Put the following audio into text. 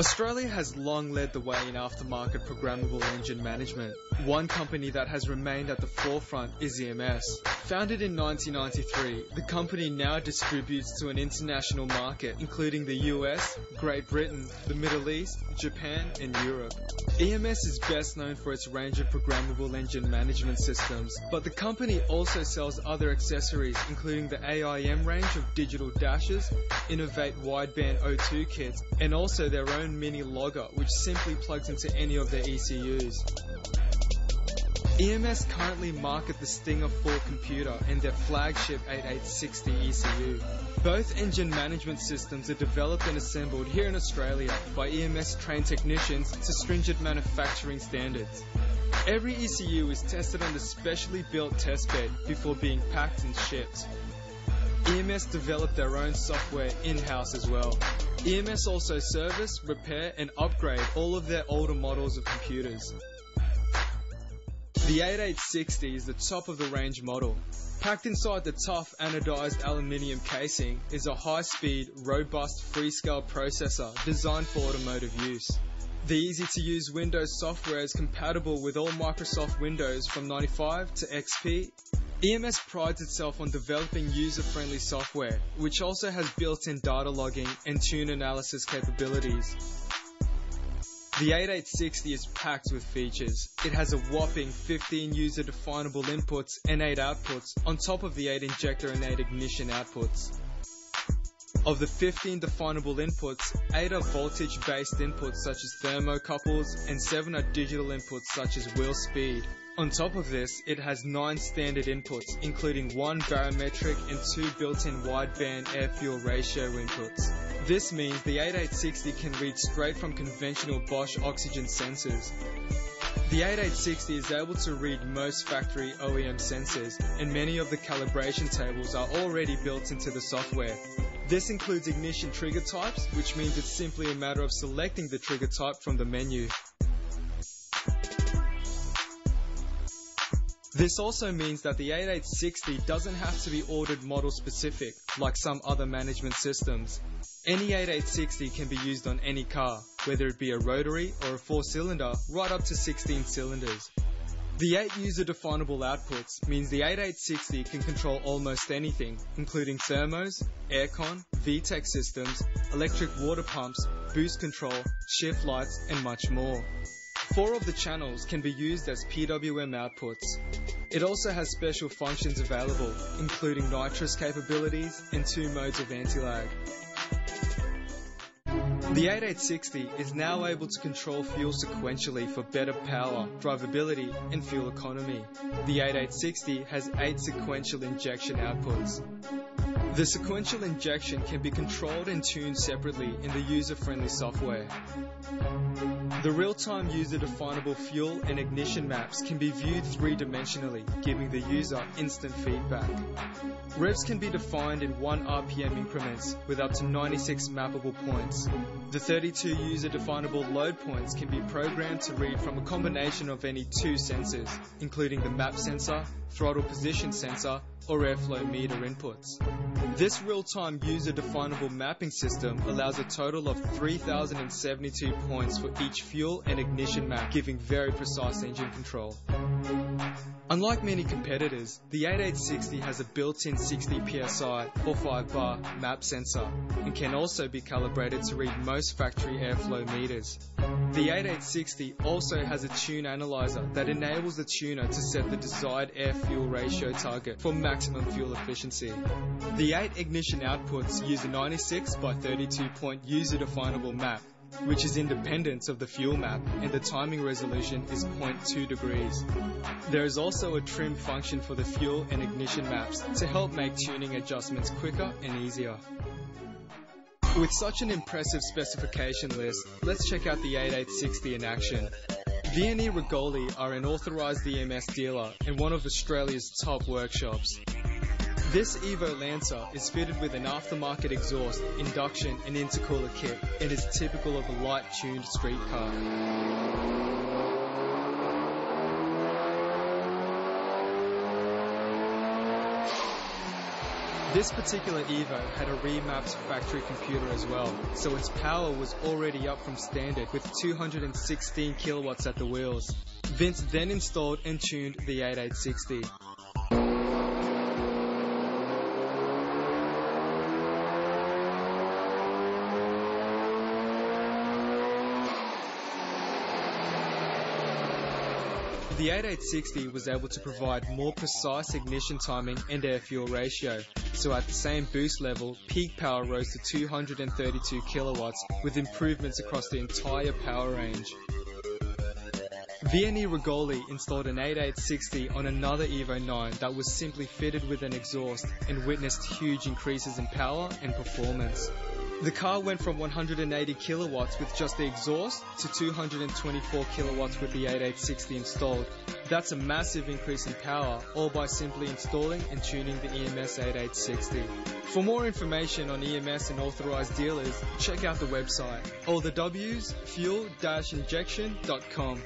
Australia has long led the way in aftermarket programmable engine management. One company that has remained at the forefront is EMS. Founded in 1993, the company now distributes to an international market, including the US, Great Britain, the Middle East, Japan, and Europe. EMS is best known for its range of programmable engine management systems, but the company also sells other accessories, including the AIM range of digital dashes, Innovate wideband O2 kits, and also their own mini logger, which simply plugs into any of their ECUs. EMS currently market the Stinger 4 computer and their flagship 8860 ECU. Both engine management systems are developed and assembled here in Australia by EMS trained technicians to stringent manufacturing standards. Every ECU is tested on the specially built test bed before being packed and shipped. EMS develop their own software in-house as well. EMS also service, repair and upgrade all of their older models of computers. The 8860 is the top of the range model. Packed inside the tough anodized aluminium casing is a high-speed, robust Freescale processor designed for automotive use. The easy-to-use Windows software is compatible with all Microsoft Windows from 95 to XP. EMS prides itself on developing user-friendly software, which also has built-in data logging and tune analysis capabilities. The 8860 is packed with features. It has a whopping 15 user-definable inputs and 8 outputs on top of the 8 injector and 8 ignition outputs. Of the 15 definable inputs, 8 are voltage-based inputs such as thermocouples and 7 are digital inputs such as wheel speed. On top of this, it has 9 standard inputs, including 1 barometric and 2 built-in wideband air-fuel ratio inputs. This means the 8860 can read straight from conventional Bosch oxygen sensors. The 8860 is able to read most factory OEM sensors, and many of the calibration tables are already built into the software. This includes ignition trigger types, which means it's simply a matter of selecting the trigger type from the menu. This also means that the 8860 doesn't have to be ordered model specific, like some other management systems. Any 8860 can be used on any car, whether it be a rotary or a 4-cylinder, right up to 16 cylinders. The 8 user-definable outputs means the 8860 can control almost anything, including thermos, aircon, VTEC systems, electric water pumps, boost control, shift lights, and much more. 4 of the channels can be used as PWM outputs. It also has special functions available, including nitrous capabilities and 2 modes of anti-lag. The 8860 is now able to control fuel sequentially for better power, drivability, and fuel economy. The 8860 has 8 sequential injection outputs. The sequential injection can be controlled and tuned separately in the user-friendly software. The real-time user-definable fuel and ignition maps can be viewed 3-dimensionally, giving the user instant feedback. Revs can be defined in 1 RPM increments with up to 96 mappable points. The 32 user-definable load points can be programmed to read from a combination of any 2 sensors, including the map sensor, throttle position sensor, or airflow meter inputs. This real-time user-definable mapping system allows a total of 3,072 points for each fuel and ignition map, giving very precise engine control. Unlike many competitors, the 8860 has a built-in 60 psi or 5-bar map sensor and can also be calibrated to read most factory airflow meters. The 8860 also has a tune analyzer that enables the tuner to set the desired air-fuel ratio target for maximum fuel efficiency. The 8 ignition outputs use a 96 by 32 point user-definable map, which is independent of the fuel map, and the timing resolution is 0.2 degrees. There is also a trim function for the fuel and ignition maps to help make tuning adjustments quicker and easier. With such an impressive specification list, let's check out the 8860 in action. V&E Regoli are an authorised EMS dealer and one of Australia's top workshops. This Evo Lancer is fitted with an aftermarket exhaust, induction and intercooler kit and is typical of a light-tuned street car. This particular Evo had a remapped factory computer as well, so its power was already up from standard with 216 kilowatts at the wheels. Vince then installed and tuned the 8860. The 8860 was able to provide more precise ignition timing and air-fuel ratio, so at the same boost level, peak power rose to 232 kilowatts with improvements across the entire power range. Vianney Regoli installed an 8860 on another Evo 9 that was simply fitted with an exhaust and witnessed huge increases in power and performance. The car went from 180 kilowatts with just the exhaust to 224 kilowatts with the 8860 installed. That's a massive increase in power, all by simply installing and tuning the EMS 8860. For more information on EMS and authorized dealers, check out the website. All the W's, fuel-injection.com.